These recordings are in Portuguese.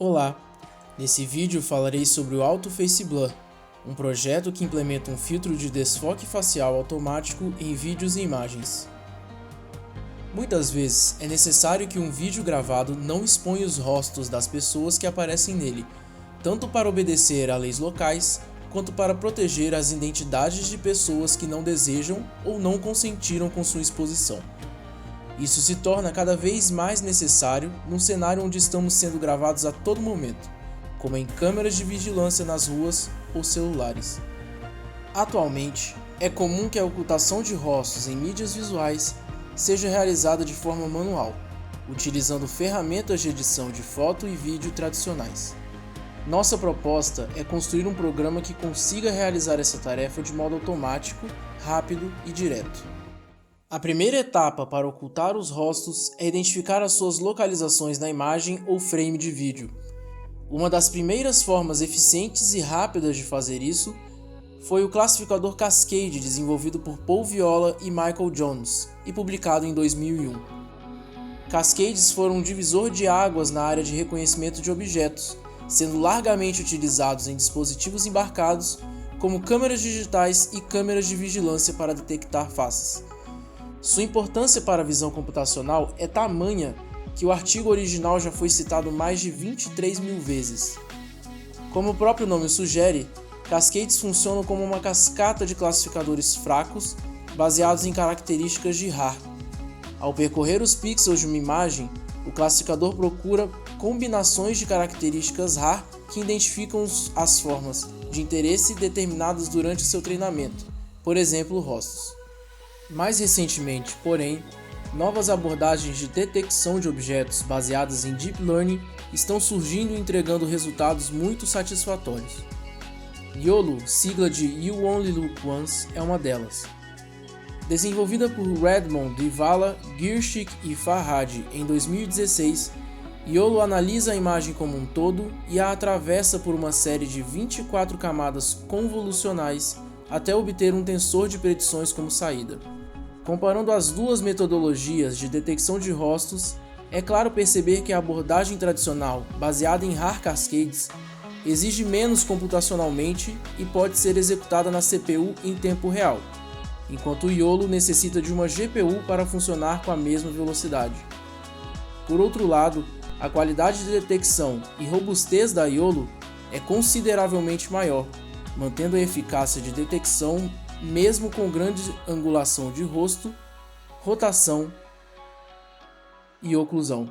Olá, nesse vídeo falarei sobre o Auto Face Blur, um projeto que implementa um filtro de desfoque facial automático em vídeos e imagens. Muitas vezes é necessário que um vídeo gravado não exponha os rostos das pessoas que aparecem nele, tanto para obedecer a leis locais, quanto para proteger as identidades de pessoas que não desejam ou não consentiram com sua exposição. Isso se torna cada vez mais necessário num cenário onde estamos sendo gravados a todo momento, como em câmeras de vigilância nas ruas ou celulares. Atualmente, é comum que a ocultação de rostos em mídias visuais seja realizada de forma manual, utilizando ferramentas de edição de foto e vídeo tradicionais. Nossa proposta é construir um programa que consiga realizar essa tarefa de modo automático, rápido e direto. A primeira etapa para ocultar os rostos é identificar as suas localizações na imagem ou frame de vídeo. Uma das primeiras formas eficientes e rápidas de fazer isso foi o classificador Cascade desenvolvido por Paul Viola e Michael Jones e publicado em 2001. Cascades foram um divisor de águas na área de reconhecimento de objetos, sendo largamente utilizados em dispositivos embarcados como câmeras digitais e câmeras de vigilância para detectar faces. Sua importância para a visão computacional é tamanha que o artigo original já foi citado mais de 23 mil vezes. Como o próprio nome sugere, cascades funcionam como uma cascata de classificadores fracos baseados em características de RAR. Ao percorrer os pixels de uma imagem, o classificador procura combinações de características RAR que identificam as formas de interesse determinadas durante seu treinamento, por exemplo, rostos. Mais recentemente, porém, novas abordagens de detecção de objetos baseadas em Deep Learning estão surgindo e entregando resultados muito satisfatórios. YOLO, sigla de You Only Look Once, é uma delas. Desenvolvida por Redmond, Divala, Girshik e Farhad em 2016, YOLO analisa a imagem como um todo e a atravessa por uma série de 24 camadas convolucionais até obter um tensor de predições como saída. Comparando as duas metodologias de detecção de rostos, é claro perceber que a abordagem tradicional, baseada em RAR Cascades, exige menos computacionalmente e pode ser executada na CPU em tempo real, enquanto o YOLO necessita de uma GPU para funcionar com a mesma velocidade. Por outro lado, a qualidade de detecção e robustez da YOLO é consideravelmente maior, mantendo a eficácia de detecção mesmo com grande angulação de rosto, rotação e oclusão.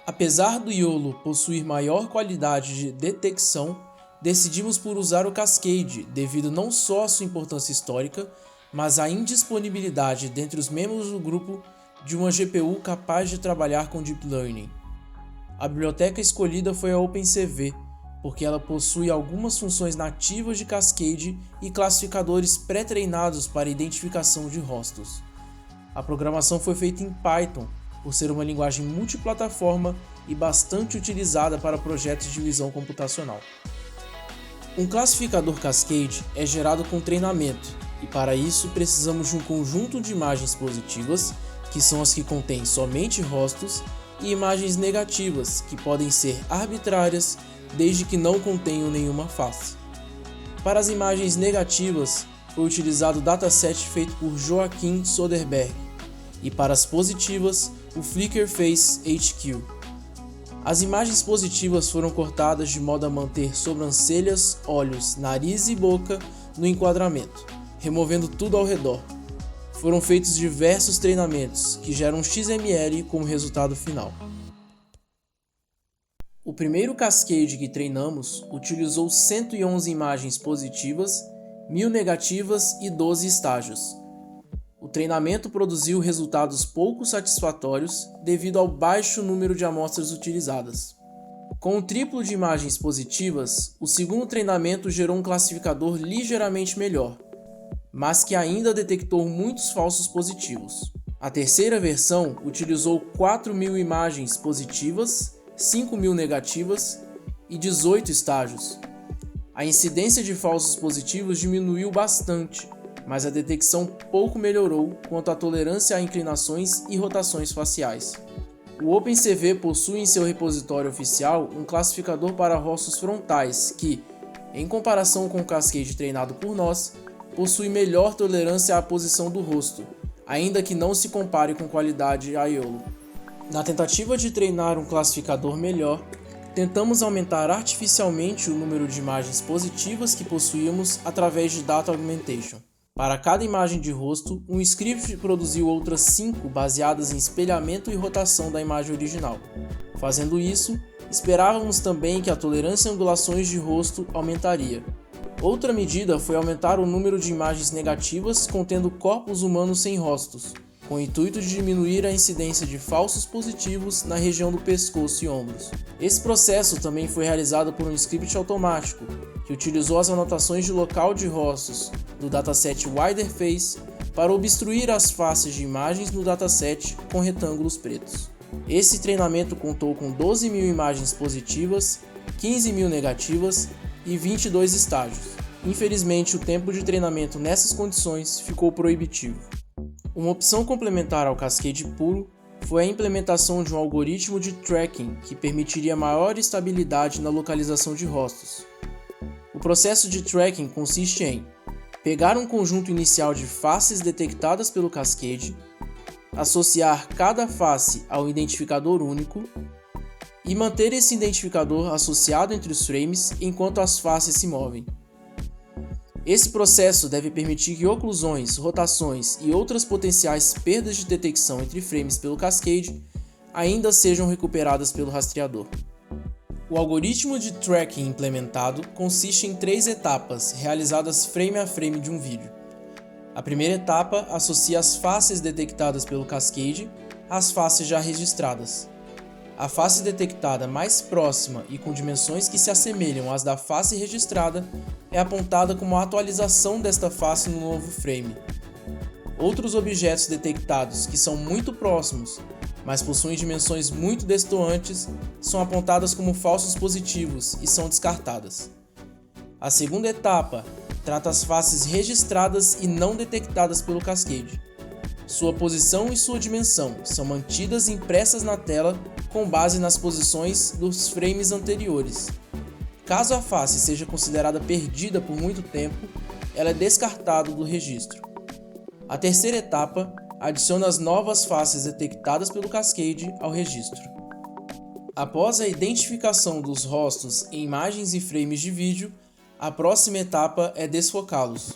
Apesar do YOLO possuir maior qualidade de detecção, decidimos por usar o Cascade devido não só à sua importância histórica, mas à indisponibilidade dentre os membros do grupo de uma GPU capaz de trabalhar com Deep Learning. A biblioteca escolhida foi a OpenCV, porque ela possui algumas funções nativas de Cascade e classificadores pré-treinados para identificação de rostos. A programação foi feita em Python, por ser uma linguagem multiplataforma e bastante utilizada para projetos de visão computacional. Um classificador Cascade é gerado com treinamento, e para isso precisamos de um conjunto de imagens positivas, que são as que contêm somente rostos, e imagens negativas, que podem ser arbitrárias, desde que não contenham nenhuma face. Para as imagens negativas, foi utilizado o dataset feito por Joaquim Soderbergh, e para as positivas, o Flickr Face HQ. As imagens positivas foram cortadas de modo a manter sobrancelhas, olhos, nariz e boca no enquadramento, removendo tudo ao redor. Foram feitos diversos treinamentos, que geram XML como resultado final. O primeiro Cascade que treinamos utilizou 111 imagens positivas, 1000 negativas e 12 estágios. O treinamento produziu resultados pouco satisfatórios devido ao baixo número de amostras utilizadas. Com o triplo de imagens positivas, o segundo treinamento gerou um classificador ligeiramente melhor, mas que ainda detectou muitos falsos positivos. A terceira versão utilizou 4.000 imagens positivas, 5.000 negativas e 18 estágios. A incidência de falsos positivos diminuiu bastante, mas a detecção pouco melhorou quanto à tolerância a inclinações e rotações faciais. O OpenCV possui em seu repositório oficial um classificador para rostos frontais que, em comparação com o Cascade treinado por nós, possui melhor tolerância à posição do rosto, ainda que não se compare com qualidade a YOLO. Na tentativa de treinar um classificador melhor, tentamos aumentar artificialmente o número de imagens positivas que possuímos através de Data Augmentation. Para cada imagem de rosto, um script produziu outras 5 baseadas em espelhamento e rotação da imagem original. Fazendo isso, esperávamos também que a tolerância a angulações de rosto aumentaria. Outra medida foi aumentar o número de imagens negativas contendo corpos humanos sem rostos, com o intuito de diminuir a incidência de falsos positivos na região do pescoço e ombros. Esse processo também foi realizado por um script automático, que utilizou as anotações de local de rostos do dataset Widerface para obstruir as faces de imagens no dataset com retângulos pretos. Esse treinamento contou com 12.000 imagens positivas, 15.000 negativas e 22 estágios. Infelizmente, o tempo de treinamento nessas condições ficou proibitivo. Uma opção complementar ao Cascade puro foi a implementação de um algoritmo de tracking que permitiria maior estabilidade na localização de rostos. O processo de tracking consiste em pegar um conjunto inicial de faces detectadas pelo Cascade, associar cada face ao identificador único e manter esse identificador associado entre os frames enquanto as faces se movem. Esse processo deve permitir que oclusões, rotações e outras potenciais perdas de detecção entre frames pelo Cascade ainda sejam recuperadas pelo rastreador. O algoritmo de tracking implementado consiste em 3 etapas, realizadas frame a frame de um vídeo. A primeira etapa associa as faces detectadas pelo Cascade às faces já registradas. A face detectada mais próxima e com dimensões que se assemelham às da face registrada é apontada como a atualização desta face no novo frame. Outros objetos detectados que são muito próximos, mas possuem dimensões muito destoantes, são apontadas como falsos positivos e são descartadas. A segunda etapa trata as faces registradas e não detectadas pelo Cascade. Sua posição e sua dimensão são mantidas impressas na tela com base nas posições dos frames anteriores. Caso a face seja considerada perdida por muito tempo, ela é descartada do registro. A terceira etapa adiciona as novas faces detectadas pelo Cascade ao registro. Após a identificação dos rostos em imagens e frames de vídeo, a próxima etapa é desfocá-los.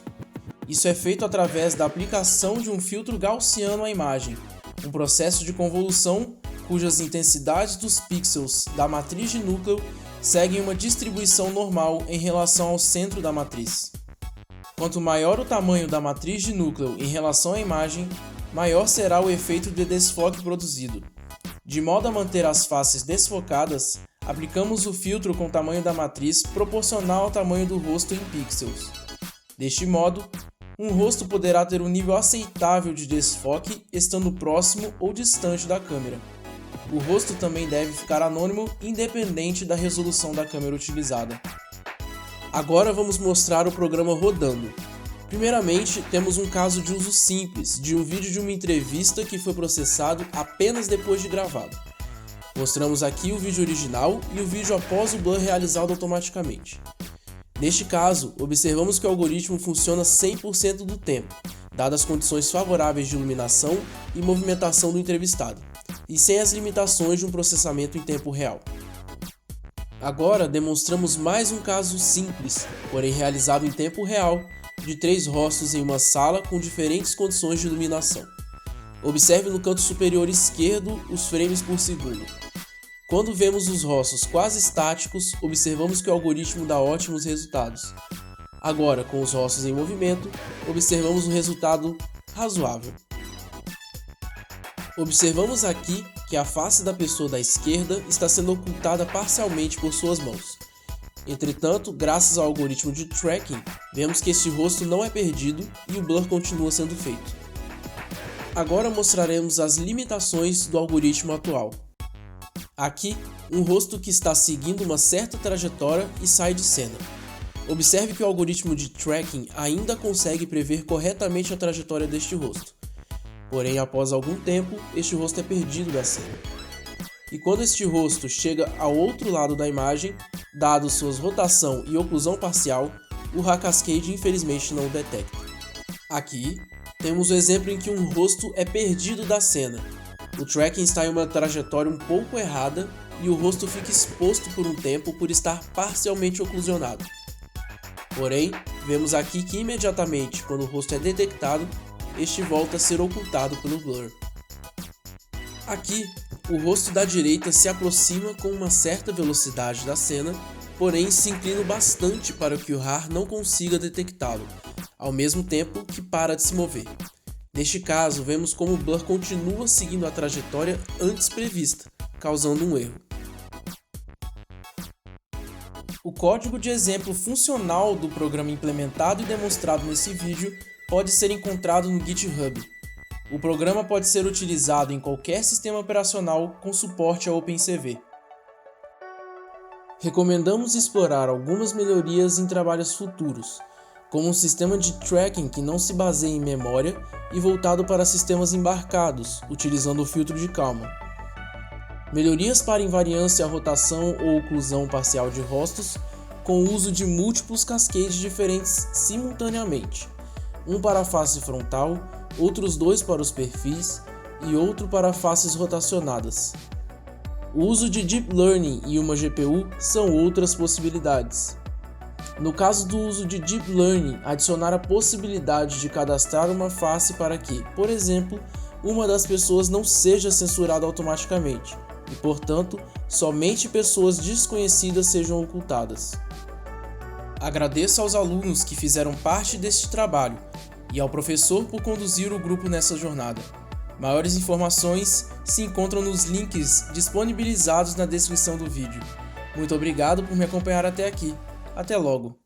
Isso é feito através da aplicação de um filtro gaussiano à imagem, um processo de convolução cujas intensidades dos pixels da matriz de núcleo seguem uma distribuição normal em relação ao centro da matriz. Quanto maior o tamanho da matriz de núcleo em relação à imagem, maior será o efeito de desfoque produzido. De modo a manter as faces desfocadas, aplicamos o filtro com o tamanho da matriz proporcional ao tamanho do rosto em pixels. Deste modo, um rosto poderá ter um nível aceitável de desfoque estando próximo ou distante da câmera. O rosto também deve ficar anônimo independente da resolução da câmera utilizada. Agora vamos mostrar o programa rodando. Primeiramente, temos um caso de uso simples de um vídeo de uma entrevista que foi processado apenas depois de gravado. Mostramos aqui o vídeo original e o vídeo após o blur realizado automaticamente. Neste caso, observamos que o algoritmo funciona 100% do tempo, dadas as condições favoráveis de iluminação e movimentação do entrevistado, e sem as limitações de um processamento em tempo real. Agora demonstramos mais um caso simples, porém realizado em tempo real, de 3 rostos em uma sala com diferentes condições de iluminação. Observe no canto superior esquerdo os frames por segundo. Quando vemos os rostos quase estáticos, observamos que o algoritmo dá ótimos resultados. Agora, com os rostos em movimento, observamos um resultado razoável. Observamos aqui que a face da pessoa da esquerda está sendo ocultada parcialmente por suas mãos. Entretanto, graças ao algoritmo de tracking, vemos que este rosto não é perdido e o blur continua sendo feito. Agora mostraremos as limitações do algoritmo atual. Aqui, um rosto que está seguindo uma certa trajetória e sai de cena. Observe que o algoritmo de tracking ainda consegue prever corretamente a trajetória deste rosto. Porém, após algum tempo, este rosto é perdido da cena. e quando este rosto chega ao outro lado da imagem, dado sua rotação e oclusão parcial, o RAR Cascade infelizmente não o detecta. Aqui, temos o exemplo em que um rosto é perdido da cena. O tracking está em uma trajetória um pouco errada e o rosto fica exposto por um tempo por estar parcialmente oclusionado. Porém, vemos aqui que imediatamente quando o rosto é detectado, este volta a ser ocultado pelo blur. Aqui, o rosto da direita se aproxima com uma certa velocidade da cena, porém se inclina bastante para que o RAR não consiga detectá-lo, ao mesmo tempo que para de se mover. Neste caso, vemos como o blur continua seguindo a trajetória antes prevista, causando um erro. O código de exemplo funcional do programa implementado e demonstrado nesse vídeo pode ser encontrado no GitHub. O programa pode ser utilizado em qualquer sistema operacional com suporte a OpenCV. Recomendamos explorar algumas melhorias em trabalhos futuros, como um sistema de tracking que não se baseie em memória e voltado para sistemas embarcados, utilizando o filtro de Kalman. Melhorias para invariância, rotação ou oclusão parcial de rostos, com o uso de múltiplos cascades diferentes simultaneamente, um para a face frontal, outros 2 para os perfis e outro para faces rotacionadas. O uso de Deep Learning e uma GPU são outras possibilidades. No caso do uso de Deep Learning, adicionar a possibilidade de cadastrar uma face para que, por exemplo, uma das pessoas não seja censurada automaticamente e, portanto, somente pessoas desconhecidas sejam ocultadas. Agradeço aos alunos que fizeram parte deste trabalho e ao professor por conduzir o grupo nessa jornada. Maiores informações se encontram nos links disponibilizados na descrição do vídeo. Muito obrigado por me acompanhar até aqui. Até logo!